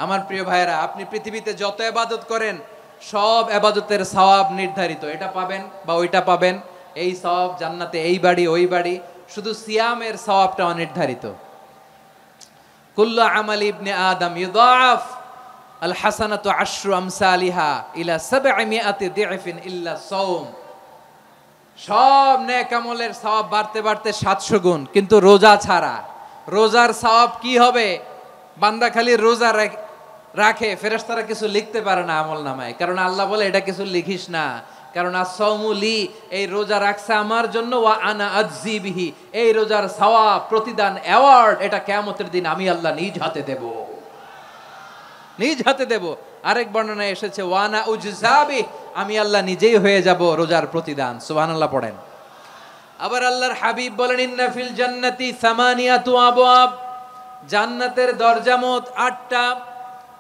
আমার প্রিয় ভাইরা, আপনি পৃথিবীতে যত ইবাদত করেন সব ইবাদতের সওয়াব নির্ধারিত, এটা পাবেন বা ওইটা পাবেন, এই সওয়াব জান্নাতে, এই বাড়ি ওই বাড়ি। শুধু সিয়ামের সওয়াবটা অনির্ধারিত। কুল্লু আমালি ইবনে আদম ইউদাফ আল হাসানাতু আশরু আমসালিহা ইলা 700 দিফিন ইল্লা সাওম। সব নেক আমলের সওয়াব বাড়তে বাড়তে 700 গুণ, কিন্তু রোজা ছাড়া। রোজার সওয়াব কি হবে? বান্দা খালি রোজা রাখে, ফেরেশতারা কিছু লিখতে পারে না আমল নামায়, কারণ আল্লাহ বলে এটা কিছু লিখিস না, কারণ as-সাওমুলি, এই রোজা রাখছে আমার জন্য, ওয়া আনা আজজি বিহি, এই রোজার সওয়াব, প্রতিদান, অ্যাওয়ার্ড এটা কিয়ামতের দিন আমি আল্লাহ নিজ হাতে দেব, নিজ হাতে দেব। আরেক বর্ণনায় এসেছে ওয়া আনা উজজাবি, আমি আল্লাহ নিজেই হয়ে যাব রোজার প্রতিদান। সুবহানাল্লাহ পড়েন। আবার আল্লাহর হাবিব বলেন ইন্না ফিল জান্নাতি সামানিয়াতু আবওয়াব, জান্নাতের দরজা মোট 8টা।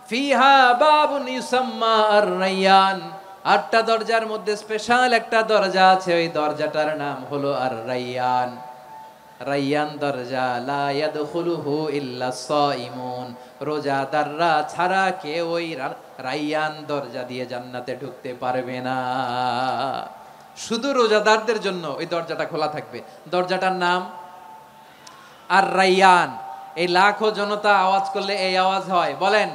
ফিহা বাবুন ইউসাম্মা আর-রায়্যান, 8টা দরজার মধ্যে স্পেশাল একটা দরজা আছে, ওই দরজাটার নাম হলো আর-রায়্যান। রায়্যান দরজা, লা ইয়াদখুলুহু ইল্লা সাইমুন, রোজাদাররা ছাড়া কেউ ওই রায়্যান দরজা দিয়ে জান্নাতে ঢুকতে পারবে না। শুধু রোজাদারদের জন্য ওই দরজাটা খোলা থাকবে। দরজাটার নাম আর-রায়্যান। এই লাখো জনতা আওয়াজ করলে এই আওয়াজ হয়, বলেন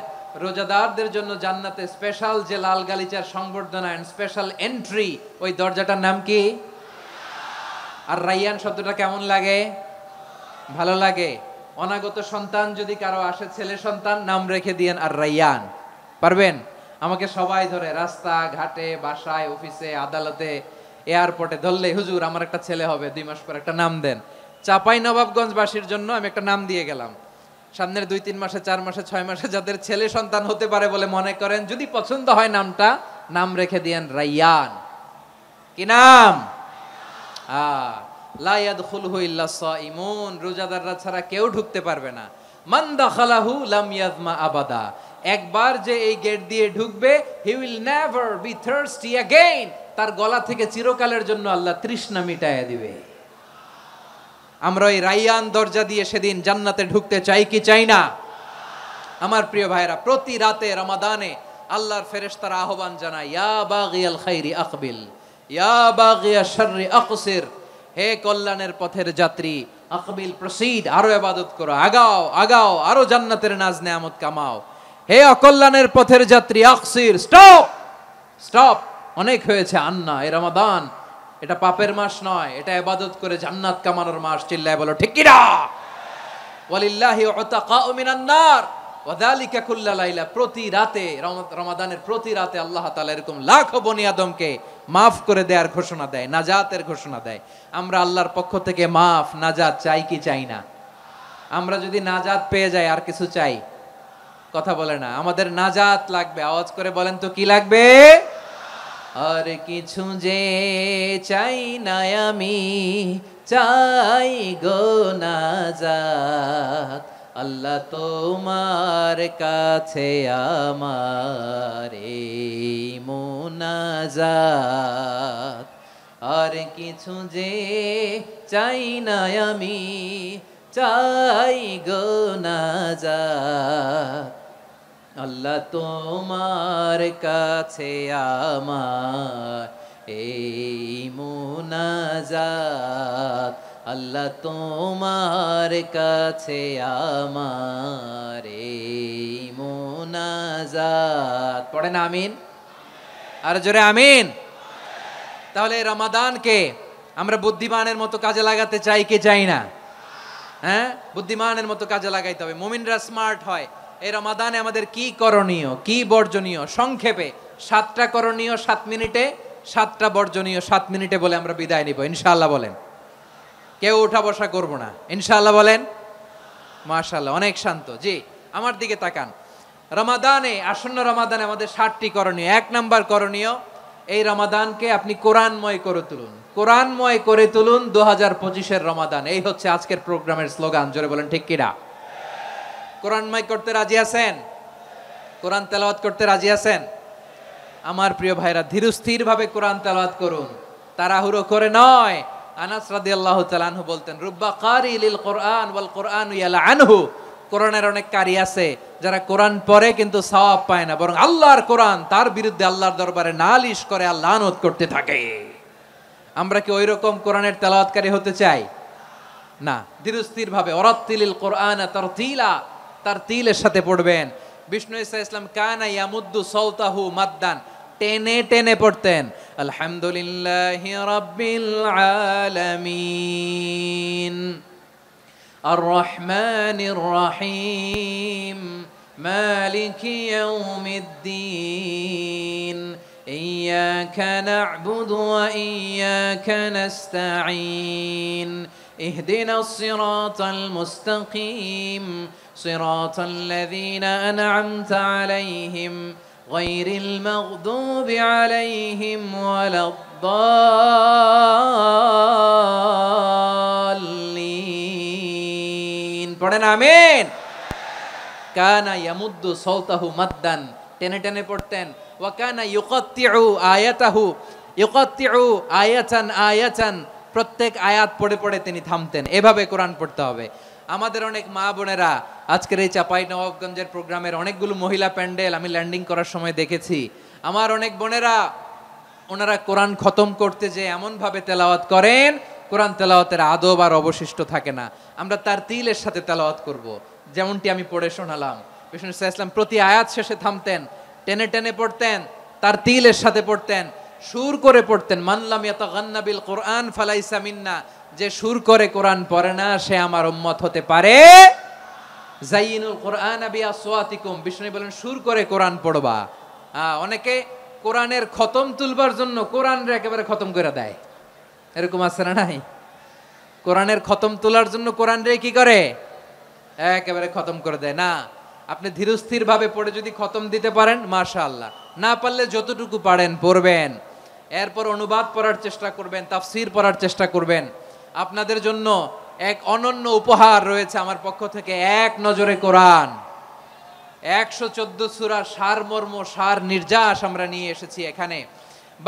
রোজাদারদের জন্য জান্নাতে স্পেশাল যে লাল গালিচার সংবর্ধনা এন্ড স্পেশাল এন্ট্রি, ওই দরজাটার নাম কি? আর রায়্যান শব্দটা কেমন লাগে? ভালো লাগে। অনাগত সন্তান যদি কারো আসে, ছেলে সন্তান, নাম রেখে দিয়েন আর রায়্যান। পারবেন? আমাকে সবাই ধরে রাস্তা ঘাটে, বাসায়, অফিসে, আদালতে, এয়ারপোর্টে ধরলে, হুজুর আমার একটা ছেলে হবে 2 মাস পর, একটা নাম দেন। চাপাই নবাবগঞ্জবাসীর জন্য আমি একটা নাম দিয়ে গেলাম। সামনের 2-3 মাসে, 4 মাসে, 6 মাসে যাদের ছেলে সন্তান হতে পারে বলে মনে করেন, যদি পছন্দ হয় নামটা, নাম রেখে দিয়েন রায়্যান। কি নাম? লা ইয়াদখুলুহু ইল্লা সাইমুন, রোজাদাররা ছাড়া কেউ ঢুকতে পারবে না। মান দাখালাহু লাম ইয়াজমা আবাদা, একবার যে এই গেট দিয়ে ঢুকবে, he will never be thirsty again, তার গলা থেকে চিরকালের জন্য আল্লাহ তৃষ্ণা মিটায়া দিবে। আমরা ওই রায়্যান দরজা দিয়ে সেদিন জান্নাতে ঢুকতে চাই কি চাই না? আমার প্রিয় ভাইরা, প্রতি রাতে রমাদানে আল্লাহর ফেরেশতারা আহ্বান জানায়, ইয়া বাগিয়াল খাইরি আকবিল, ইয়া বাগিয়াশ শাররি আকসির, হে কল্যাণের পথের যাত্রী, আকবিল প্রসিড, আরো ইবাদত করো, আগাও আগাও, আরো জান্নাতের নাজ নেয়ামত কামাও। হে অকল্যাণের পথের যাত্রী, আকসির, স্টপ স্টপ, অনেক হয়েছে। আন্না, এ রমাদান এটা পাপের মাস নয়, এটা ইবাদত করে জান্নাত কামানোর মাস। চিল্লায় বলো ঠিক কি না? ওয়ালিল্লাহি উতাকাউ মিনান নার ওয়া যালিকা কুল্লা লাইলা, প্রতি রাতে, রমাদানের প্রতি রাতে আল্লাহ তাআলা এরকম লাখো বনি আদমকে মাফ করে দেওয়ার ঘোষণা দেয়, নাজাতের ঘোষণা দেয়। আমরা আল্লাহর পক্ষ থেকে মাফ, নাজাত চাই কি চাই না? আমরা যদি নাজাত পেয়ে যাই আর কিছু চাই? কথা বলে না। আমাদের নাজাত লাগবে। আওয়াজ করে বলেন তো কি লাগবে? আর কিছু যে চাই না আমি, চাই গো নাজাত, আল্লাহ তোমার কাছে আমার এই মুনাজাত। আর কিছু যে চাই না আমি, চাই গো নাজাত, আল্লাহ তোমার কাছে আমার এই মুনাজাত, আল্লাহ তোমার কাছে আমার এই মুনাজাত। পড়েন আমিন, আর জোরে আমিন। তাহলে রমাদানকে আমরা বুদ্ধিমানের মতো কাজে লাগাতে চাই কি চাই না? হ্যাঁ, বুদ্ধিমানের মতো কাজে লাগাইতে হবে। মুমিনরা স্মার্ট হয়। এই রমাদানে আমাদের কি করণীয়, কি বর্জনীয়? সংক্ষেপে 7টা করণীয় 7 মিনিটে, 7টা বর্জনীয় 7 মিনিটে বলে আমরা বিদায় নিব ইনশাআল্লাহ। বলেন, কেউ উঠা বসা করব না ইনশাআল্লাহ। বলেন মাশাআল্লাহ, অনেক শান্ত। জি, আমার দিকে তাকান। রমাদানে, আসন্ন রমাদানে আমাদের 7টি করণীয়। 1 নাম্বার করণীয়, এই রমাদানকে আপনি কোরআনময় করে তুলুন। কোরআনময় করে তুলুন 2025-এর রমাদান। এই হচ্ছে আজকের প্রোগ্রামের স্লোগান। জোরে বলেন ঠিক কিনা? কোরআনময় করতে রাজি আছেন? কোরআন তেলাওয়াত করতে রাজি আছেন? আমার প্রিয় ভাইরা, ধীরস্থির ভাবে কোরআন তেলাওয়াত করুন, তাড়াহুড়ো করে নয়। আনাস রাদিয়াল্লাহু তাআলা আনহু বলতেন, রুব্বা কারি লিল কোরআন ওয়াল কোরআন ইয়ালানহু, কোরআনের অনেক কারি আছে, যারা কোরআন পড়ে কিন্তু সওয়াব পায় না, বরং আল্লাহর কোরআন তার বিরুদ্ধে আল্লাহর দরবারে নালিশ করে আর লানত করতে থাকে। আমরা কি ওই রকম কোরআনের তেলাওয়াতকারী হতে চাই? না। ধীরস্থির ভাবে ওয়ারাত্তিলিল কোরআন তারতিলা, তারতিলের সাথে পড়বেন। বিষ্ণু ঈসা ইসলাম কানা ইয়ামুদ্দু সাওতাহু মাদ্দান, টেনে টেনে পড়তেন। আলহামদুলিল্লাহি রাব্বিল আলামিন আর রহমানির রহিম মালিকি ইয়াউমিদ্দিন ইয়্যাকা না'বুদু ওয়া ইয়্যাকা নাস্তাঈন اهدنا الصراط المستقيم صراط الذين أنعمت عليهم غير المغضوب عليهم ولا الضالين পড়েন আমিন। কানা ইয়ামুদ্দু সাওতাহু মাদ্দান, টেনে টেনে পড়তেন। ওয়া কানা ইউকাত্তিউ আয়াতাহু, ইউকাত্তিউ আয়াতান আয়াতান, প্রত্যেক আয়াত পড়ে পড়ে তিনি থামতেন। এভাবে কোরআন পড়তে হবে। আমাদের অনেক মা বোনেরা আজকের এই চাঁপাইনবাবগঞ্জের প্রোগ্রামের অনেকগুলো মহিলা প্যান্ডেল আমি ল্যান্ডিং করার সময় দেখেছি। আমার অনেক বোনেরা ওনারা কোরআন খতম করতে যে এমনভাবে তেলাওয়াত করেন, কোরআন তেলাওয়াতের আদব আর অবশিষ্ট থাকে না। আমরা তার তিলের সাথে তেলাওয়াত করব, যেমনটি আমি পড়ে শোনালাম। বিষ্ণু ইসলাম প্রতি আয়াত শেষে থামতেন, টেনে টেনে পড়তেন, তার তিলের সাথে পড়তেন, সুর করে পড়তেন। মানলাম ইয়াতাগান্না বিল কোরআন ফালাইসা মিন্না, যে সুর করে কোরআন পড়ে না সে আমার উম্মত হতে পারে। জাইনুল কোরআন বিআসওয়াতিকুম, বিষ্ণু বলেন সুর করে কোরআন পড়বা। অনেকে কোরআনের খতম তুলবার জন্য কোরআনরে একেবারে খতম করে দেয়, এরকম আছে না নাই? কোরআনের খতম তোলার জন্য কোরআনরে কি করে? একেবারে খতম করে দেয়। না, আপনি ধীরস্থির ভাবে পড়ে যদি খতম দিতে পারেন মাশাআল্লাহ, না পারলে যতটুকু পারেন পড়বেন। এরপর অনুবাদ পড়ার চেষ্টা করবেন, তাফসীর পড়ার চেষ্টা করবেন। আপনাদের জন্য এক অনন্য উপহার রয়েছে আমার পক্ষ থেকে, এক নজরে কোরআন। 114 সূরার সারমর্ম, সার নির্যাস আমরা নিয়ে এসেছি এখানে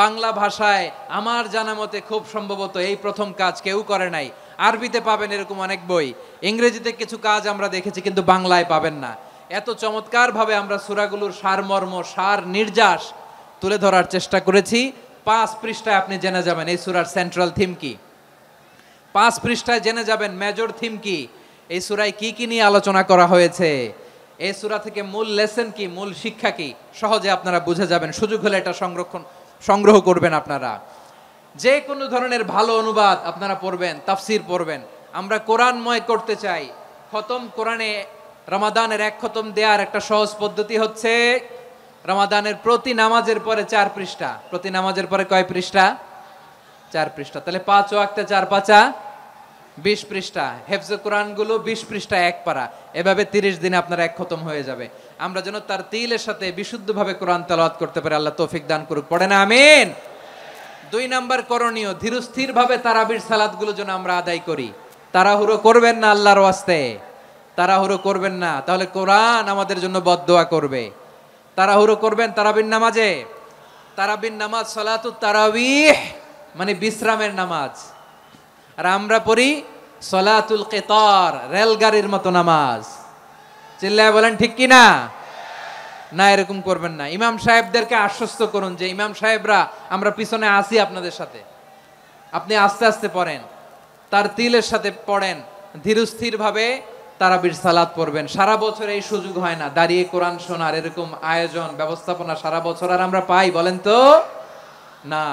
বাংলা ভাষায়। আমার জানা মতে খুব সম্ভবত এই প্রথম কাজ কেউ করে নাই। আরবিতে পাবেন এরকম অনেক বই, ইংরেজিতে কিছু কাজ আমরা দেখেছি, কিন্তু বাংলায় পাবেন না। এত চমৎকার ভাবে আমরা সূরাগুলোর সারমর্ম, সার নির্যাস তুলে ধরার চেষ্টা করেছি। 5 পৃষ্ঠায় আপনি জেনে যাবেন এই সূরার সেন্ট্রাল থিম কি। 5 পৃষ্ঠায় জেনে যাবেন মেজর থিম কি, এই সূরায় কি কি নিয়ে আলোচনা করা হয়েছে, এই সূরা থেকে মূল লেসন কি, মূল শিক্ষা কি, সহজে আপনারা বুঝে যাবেন। সুযোগ হলে এটা সংগ্রহ করবেন আপনারা। যে কোনো ধরনের ভালো অনুবাদ আপনারা পড়বেন, তাফসীর পড়বেন। আমরা কোরআনময় করতে চাই। খতম কোরআনে রমাদানের 1 খতম দেওয়ার একটা সহজ পদ্ধতি হচ্ছে রমাদানের প্রতি নামাজের পরে 4 পৃষ্ঠা। প্রতি নামাজের পরে কয় পৃষ্ঠা? 4 পৃষ্ঠা। তাহলে 5 ওয়াক্তে 4 পাঁচা 20 পৃষ্ঠা। হেফজে কোরআনগুলো 20 পৃষ্ঠা এক পারা। এভাবে 30 দিনে আপনার 1 খতম হয়ে যাবে। আমরা যেন তার তিলের সাথে বিশুদ্ধভাবে কোরআন তেলাওয়াত করতে পারি, আল্লাহ তৌফিক দান করুক। পড়েন আমিন। 2 নাম্বার করণীয়, ধীরস্থির ভাবে তারাবির সালাতগুলো যেন আমরা আদায় করি। তাড়াহুড়ো করবেন না আল্লাহর ওয়াস্তে, তাড়াহুড়ো করবেন না, তাহলে কোরআন আমাদের জন্য বদদোয়া করবে। তাড়াহুড়ো করবেন তারাবির নামাজে। তারাবির নামাজ সালাতুত তারাবিহ মানে বিশ্রামের নামাজ। আর আমরা পড়ি সালাতুল কিতার, রেলগাড়ির মতো নামাজ। চিল্লায় বলেন ঠিক কি না? না, এরকম করবেন না। ইমাম সাহেবদেরকে আশ্বস্ত করুন যে ইমাম সাহেবরা আমরা পিছনে আসি আপনাদের সাথে, আপনি আস্তে আস্তে পড়েন, তার তিলের সাথে পড়েন, ধীরস্থির ভাবে তারাবির সালাত পড়বেন। সারা বছর এই সুযোগ হয় না দাঁড়িয়ে কোরআন শোনার, এরকম আয়োজন ব্যবস্থাপনা সারা বছর আর আমরা পাই বলেন তো? না।